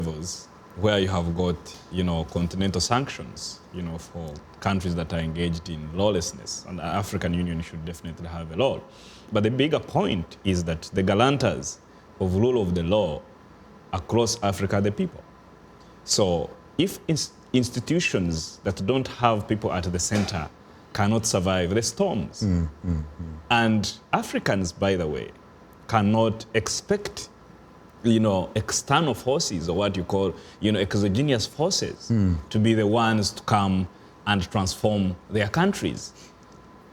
levels where you have got, continental sanctions, for countries that are engaged in lawlessness, and the African Union should definitely have a role. But the bigger point is that the guarantors of rule of the law across Africa are the people. So if institutions that don't have people at the center cannot survive the storms, and Africans, by the way, cannot expect external forces, or what you call, exogenous forces, to be the ones to come and transform their countries,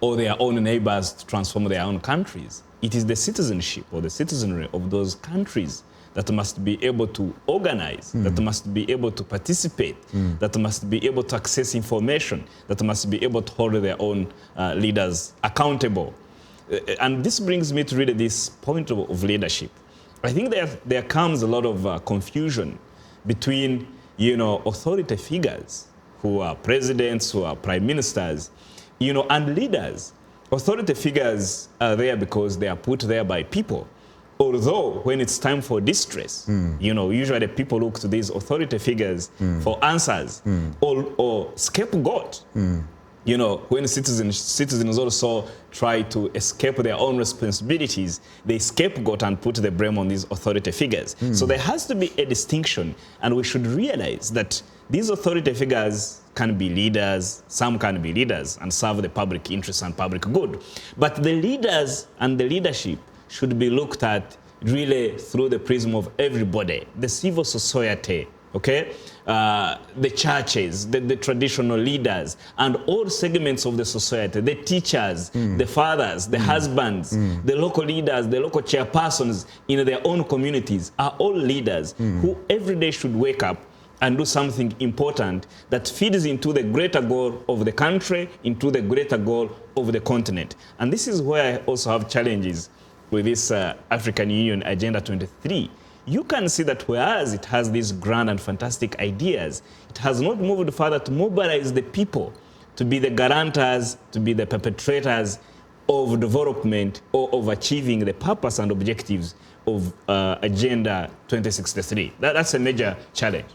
or their own neighbors to transform their own countries. It is the citizenship or the citizenry of those countries that must be able to organize, that must be able to participate, that must be able to access information, that must be able to hold their own leaders accountable. And this brings me to really this point of leadership. I think there comes a lot of confusion between, authority figures who are presidents, who are prime ministers, and leaders. Authority figures are there because they are put there by people. Although when it's time for distress, usually people look to these authority figures for answers or scapegoat. When citizens also try to escape their own responsibilities, they scapegoat and put the blame on these authority figures. So there has to be a distinction, and we should realize that these authority figures can be leaders, some can be leaders and serve the public interest and public good. But the leaders and the leadership should be looked at really through the prism of everybody, the civil society, okay? The churches, the traditional leaders, and all segments of the society, the teachers, the fathers, the husbands, the local leaders, the local chairpersons in their own communities are all leaders who every day should wake up and do something important that feeds into the greater goal of the country, into the greater goal of the continent. And this is where I also have challenges with this African Union Agenda 23. You can see that whereas it has these grand and fantastic ideas, it has not moved further to mobilize the people to be the guarantors, to be the perpetrators of development or of achieving the purpose and objectives of Agenda 2063. That's a major challenge.